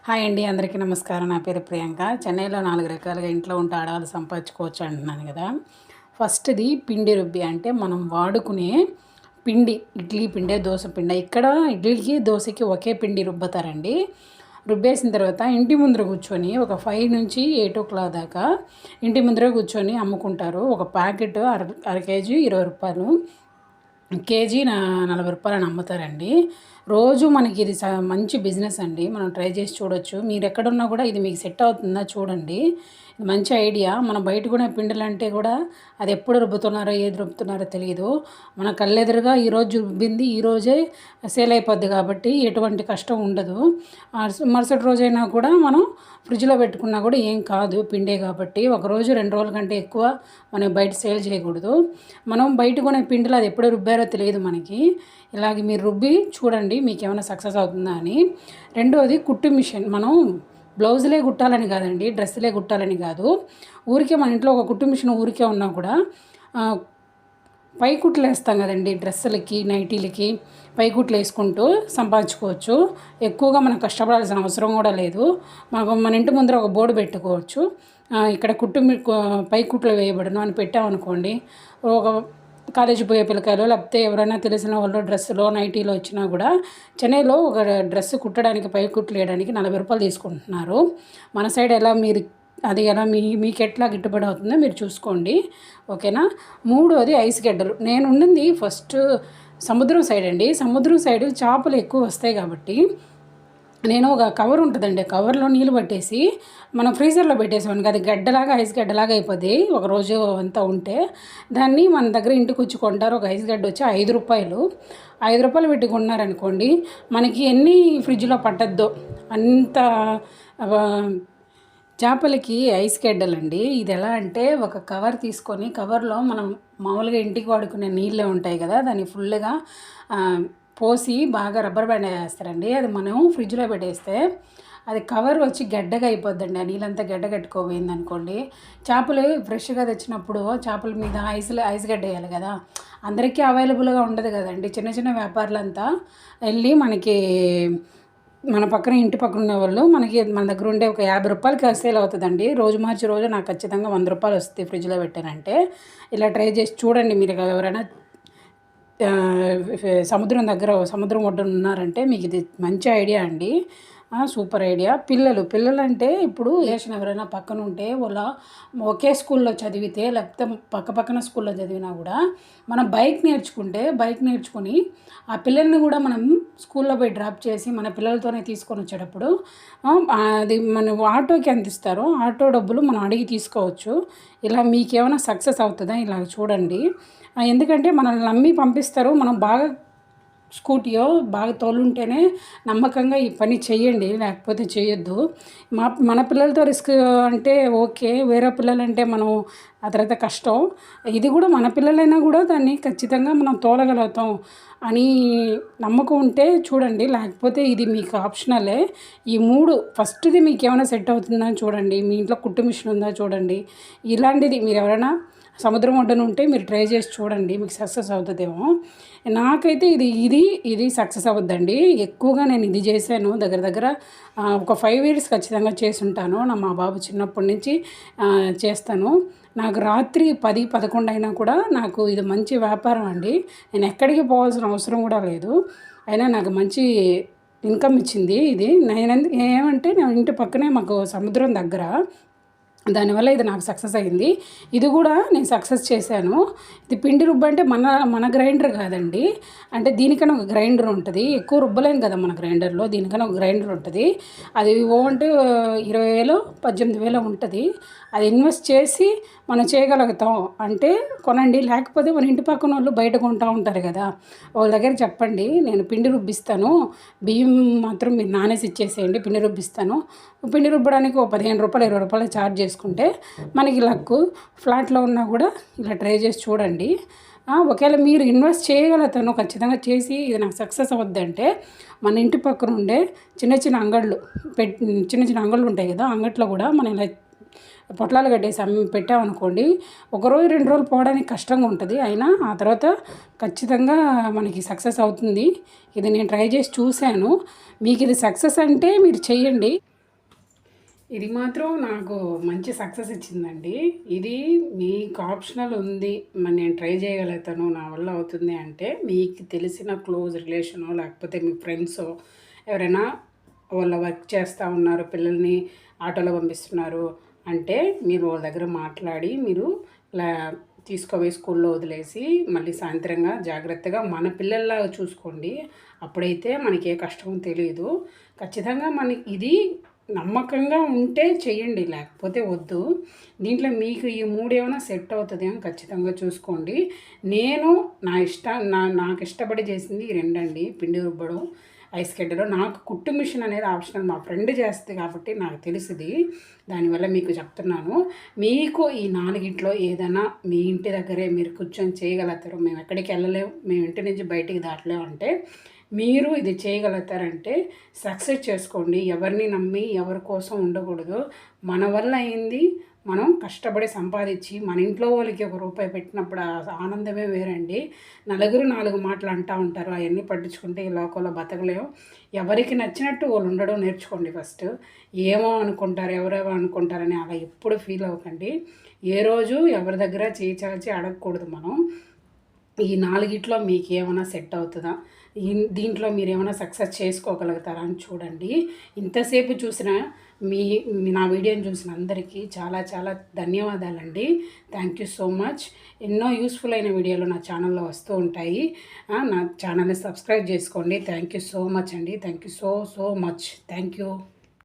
Hi అండి, అందరికీ నమస్కారం. నా పేరు ప్రియాంక. చెన్నైలో 4 రకాలుగా ఇంట్లో ఉంటే ఆడవాళ్ళు సంపాదించుకోవచ్చు అంటున్నాను కదా. ఫస్ట్‌ది పిండి రుబ్బి, అంటే మనం వాడుకునే పిండి, ఇడ్లీ పిండే, దోస పిండే. ఇక్కడ ఇడ్లీకి, దోసకి ఒకే పిండి రుబ్బుతారండి. రుబ్బేసిన తర్వాత ఇంటి ముందర కూర్చొని ఒక 5 నుంచి 8 దాకా ఇంటి ముందర కూర్చొని అమ్ముకుంటారు. ఒక ప్యాకెట్ అర కేజీ రూ. 20, కేజీ 40 రూపాయలని అమ్ముతారండి. రోజు మనకి ఇది మంచి బిజినెస్ అండి. మనం ట్రై చేసి చూడొచ్చు. మీరు ఎక్కడున్నా కూడా ఇది మీకు సెట్ అవుతుందా చూడండి. ఇది మంచి ఐడియా. మనం బయట కొనే పిండిలంటే కూడా అది ఎప్పుడు రుబ్బుతున్నారో, ఏది రుబ్బుతున్నారో తెలియదు. మన కళ్ళెదురుగా ఈరోజు రుబ్బింది ఈరోజే సేల్ అయిపోద్ది కాబట్టి ఎటువంటి కష్టం ఉండదు. మరుసటి రోజైనా కూడా మనం ఫ్రిడ్జ్లో పెట్టుకున్నా కూడా ఏం కాదు, పిండే కాబట్టి. ఒకరోజు 2 రోజుల కంటే ఎక్కువ మనం బయట సేల్ చేయకూడదు. మనం బయట కొనే పిండిలో అది ఎప్పుడు రుబ్బారో తెలియదు మనకి. ఇలాగే మీరు రుబ్బి చూడండి, మీకు ఏమైనా సక్సెస్ అవుతుందా అని. రెండోది కుట్టు మిషన్. మనం బ్లౌజులే కుట్టాలని కాదండి, డ్రెస్సులే కుట్టాలని కాదు. ఊరికే మన ఇంట్లో ఒక కుట్టు మిషన్ ఊరికే ఉన్నా కూడా పై కుట్లు వేస్తాం కదండి, డ్రెస్సులకి, నైటీలకి పై కుట్లు వేసుకుంటూ సంపాదించుకోవచ్చు. ఎక్కువగా మనం కష్టపడాల్సిన అవసరం కూడా లేదు. మన ఇంటి ముందర ఒక బోర్డు పెట్టుకోవచ్చు, ఇక్కడ పై కుట్లు వేయబడును అని పెట్టామనుకోండి. ఒక కాలేజీ పోయే పిల్లకాయలు, లేకపోతే ఎవరైనా తెలిసిన వాళ్ళు డ్రెస్సులో, నైటీలో వచ్చినా కూడా చెన్నైలో ఒక డ్రెస్ కుట్టడానికి, పై కుట్లు వేయడానికి 40 రూపాయలు తీసుకుంటున్నారు. మన సైడ్ ఎలా మీకు ఎట్లా గిట్టుబడి అవుతుందో మీరు చూసుకోండి, ఓకేనా. మూడోది ఐస్ గడ్డలు. నేను ఉండింది ఫస్ట్ సముద్రం సైడ్ అండి. సముద్రం సైడ్ చేపలు ఎక్కువ వస్తాయి కాబట్టి నేను ఒక కవర్ ఉంటుందండి, కవర్లో నీళ్ళు పట్టేసి మనం ఫ్రీజర్లో పెట్టేసామని, అది గడ్డలాగా, ఐస్ గడ్డలాగా అయిపోద్ది ఒక రోజు అంతా ఉంటే. దాన్ని మన దగ్గర ఇంటికి వచ్చి కొంటారు. ఒక ఐస్ గడ్డ వచ్చి 5 రూపాయలు. 5 రూపాయలు పెట్టి కొన్నారనుకోండి, మనకి ఎన్ని ఫ్రిడ్జ్లో పట్టద్దో అంత చేపలకి ఐస్ గడ్డలండి. ఇది ఎలా అంటే, ఒక కవర్ తీసుకొని, కవర్లో మనం మామూలుగా ఇంటికి వాడుకునే నీళ్ళే ఉంటాయి కదా, దాన్ని ఫుల్గా పోసి బాగా రబ్బర్ బ్యాండ్ వేస్తారండి. అది మనం ఫ్రిడ్జ్లో పెట్టేస్తే అది కవర్ వచ్చి గడ్డగా అయిపోద్దండి. ఆ నీళ్ళంతా గడ్డ కట్టుకోపోయింది అనుకోండి. చేపలు ఫ్రెష్గా తెచ్చినప్పుడు చేపల మీద ఐస్ గడ్డ వేయాలి కదా, అందరికీ అవైలబుల్గా ఉండదు కదండి. చిన్న చిన్న వ్యాపారులంతా వెళ్ళి మన పక్కన, ఇంటి పక్కన ఉన్న వాళ్ళు మన దగ్గర ఉండే ఒక 50 రూపాయలకి సేల్ అవుతుందండి. రోజు మార్చి రోజు నాకు ఖచ్చితంగా 100 రూపాయలు వస్తుంది ఫ్రిడ్జ్లో పెట్టానంటే. ఇలా ట్రై చేసి చూడండి. మీరు ఎవరైనా సముద్రం ఒడ్డున ఉన్నారంటే మీకు ఇది మంచి ఐడియా అండి, సూపర్ ఐడియా. పిల్లలంటే ఇప్పుడు ఎవరైనా పక్కన ఉంటే వాళ్ళ ఒకే స్కూల్లో చదివితే, లేకపోతే పక్కన స్కూల్లో చదివినా కూడా మనం బైక్ నేర్చుకొని ఆ పిల్లల్ని కూడా మనం స్కూల్లో పోయి డ్రాప్ చేసి మన పిల్లలతోనే తీసుకొని వచ్చేటప్పుడు అది మన ఆటోకి అందిస్తారు. ఆటో డబ్బులు మనం అడిగి తీసుకోవచ్చు. ఇలా మీకేమైనా సక్సెస్ అవుతుందా ఇలా చూడండి. ఎందుకంటే మనల్ని నమ్మి పంపిస్తారు. మనం బాగా స్కూటీయో బాగా తోలుంటేనే నమ్మకంగా ఈ పని చెయ్యండి, లేకపోతే చేయొద్దు. మన పిల్లలతో రిస్క్ అంటే ఓకే, వేరే పిల్లలంటే మనం ఆ తర్వాత కష్టం. ఇది కూడా మన పిల్లలైనా కూడా దాన్ని ఖచ్చితంగా మనం తోలగలుగుతాం అని నమ్మకం ఉంటే చూడండి, లేకపోతే ఇది మీకు ఆప్షనలే. ఈ 3 ఫస్ట్ది మీకు ఏమైనా సెట్ అవుతుందా చూడండి. మీ ఇంట్లో కుట్టు మిషన్ ఉందా చూడండి. ఇలాంటిది మీరు ఎవరైనా సముద్రం ఒడ్డున ఉంటే మీరు ట్రై చేసి చూడండి, మీకు సక్సెస్ అవుతుందేమో. నాకైతే ఇది సక్సెస్ అవుద్దండి. ఎక్కువగా నేను ఇది చేశాను. దగ్గర ఒక 5 ఇయర్స్ ఖచ్చితంగా చేసి ఉంటాను. మా బాబు చిన్నప్పటి నుంచి చేస్తాను. నాకు రాత్రి 10-11 అయినా కూడా నాకు ఇది మంచి వ్యాపారం అండి. నేను ఎక్కడికి పోవాల్సిన అవసరం కూడా లేదు. అయినా నాకు మంచి ఇన్కమ్ ఇచ్చింది ఇది. ఏమంటే నేను ఇంటి పక్కనే మాకు సముద్రం దగ్గర, దానివల్ల ఇది నాకు సక్సెస్ అయింది. ఇది కూడా నేను సక్సెస్ చేశాను. ఇది పిండి రుబ్బ అంటే మన గ్రైండర్ కాదండి, అంటే దీనికన్నా ఒక గ్రైండర్ ఉంటుంది. ఎక్కువ రుబ్బలేం కదా మన గ్రైండర్లో, దీనికన్నా ఒక గ్రైండర్ ఉంటుంది. అది అంటే 20,000 18,000 ఉంటుంది. అది ఇన్వెస్ట్ చేసి మనం చేయగలుగుతాం అంటే కొనండి. లేకపోతే మన ఇంటి పక్కన వాళ్ళు బయట కొంటూ ఉంటారు కదా, వాళ్ళ దగ్గర చెప్పండి, నేను పిండి రుబ్బిస్తాను, బియ్యం మాత్రం మీరు నానేసి ఇచ్చేసేయండి, పిండి రుబ్బిస్తాను. పిండి రుబ్బడానికి ఒక 15 రూపాయలు 20 రూపాయలు ఛార్జ్ చేసుకుంటే మనకి లక్కు. ఫ్లాట్లో ఉన్నా కూడా ఇలా ట్రై చేసి చూడండి. ఒకవేళ మీరు ఇన్వెస్ట్ చేయగలుగుతాను ఖచ్చితంగా చేసి ఇది నాకు సక్సెస్ అవుద్దంటే, మన ఇంటి పక్కన ఉండే చిన్న చిన్న అంగళ్ళు ఉంటాయి కదా, అంగట్లో కూడా మనం ఇలా పొట్లాలు కట్టేసి పెట్టామనుకోండి, 1 రోజు 2 రోజులు పోవడానికి కష్టంగా ఉంటుంది. అయినా ఆ తర్వాత ఖచ్చితంగా మనకి సక్సెస్ అవుతుంది. ఇది నేను ట్రై చేసి చూశాను. మీకు ఇది సక్సెస్ అంటే మీరు చెయ్యండి. ఇది మాత్రం నాకు మంచి సక్సెస్ ఇచ్చిందండి. ఇది మీకు ఆప్షనల్ ఉంది. మరి నేను ట్రై చేయగలుగుతాను. నా వల్ల అవుతుంది అంటే, మీకు తెలిసిన క్లోజ్ రిలేషనో, లేకపోతే మీ ఫ్రెండ్సో ఎవరైనా వాళ్ళ వర్క్ చేస్తా ఉన్నారు, పిల్లల్ని ఆటోలో పంపిస్తున్నారు అంటే, మీరు వాళ్ళ దగ్గర మాట్లాడి, మీరు లా తీసుకుపోయి స్కూల్లో వదిలేసి, మళ్ళీ సాయంత్రంగా జాగ్రత్తగా మన పిల్లల్లాగా చూసుకోండి. అప్పుడైతే మనకి ఏ కష్టమో తెలీదు. ఖచ్చితంగా మనకి ఇది నమ్మకంగా ఉంటే చెయ్యండి. లేకపోతే వద్దు. దీంట్లో మీకు ఈ 3 ఏమైనా సెట్ అవుతదేమో ఖచ్చితంగా చూసుకోండి. నేను నాకు ఇష్టపడి చేసింది ఈ 2 అండి. పిండి రుబ్బడం, ఐస్ గడ్డలు. నాకు కుట్టు మిషన్ అనేది ఆప్షనల్. మా ఫ్రెండ్ చేస్తది కాబట్టి నాకు తెలుసుది. దానివల్ల మీకు చెప్తున్నాను. మీకు ఈ 4గిట్లో ఏదైనా మీ ఇంటి దగ్గరే మీరు కూర్చొని చేయగలుగుతారు. మేము ఎక్కడికి వెళ్ళలేము, మేము ఇంటి నుంచి బయటికి దాటలేము అంటే, మీరు ఇది చేయగలుగుతారంటే సక్సెస్ చేసుకోండి. ఎవరిని నమ్మి ఎవరి కోసం ఉండకూడదు. మన వల్ల అయింది మనం కష్టపడి సంపాదించి మన ఇంట్లో వాళ్ళకి ₹1 పెట్టినప్పుడు ఆ ఆనందమే వేరండి. నలుగురు 4 మాటలు అంటూ ఉంటారు. అవన్నీ పట్టించుకుంటే ఈ లోకంలో బతకలేము. ఎవరికి నచ్చినట్టు వాళ్ళు ఉండడం నేర్చుకోండి ఫస్ట్. ఏమో అనుకుంటారు, ఎవరేమో అనుకుంటారని అలా ఎప్పుడు ఫీల్ అవ్వకండి. ఏ రోజు ఎవరి దగ్గర చేయి చాచి అడగకూడదు మనం. ఈ 4గిట్లో మీకేమైనా సెట్ అవుతుందా? దీంట్లో మీరేమైనా సక్సెస్ చేసుకోగలుగుతారా అని చూడండి. ఇంతసేపు చూసిన మీ నా వీడియోని చూసిన అందరికీ చాలా చాలా ధన్యవాదాలండి. Thank you so much. ఎన్నో యూస్ఫుల్ అయిన వీడియోలు నా ఛానల్లో వస్తూ ఉంటాయి. నా ఛానల్ని సబ్స్క్రైబ్ చేసుకోండి. థ్యాంక్ యూ సో మచ్ అండి. Thank you so much. Thank you.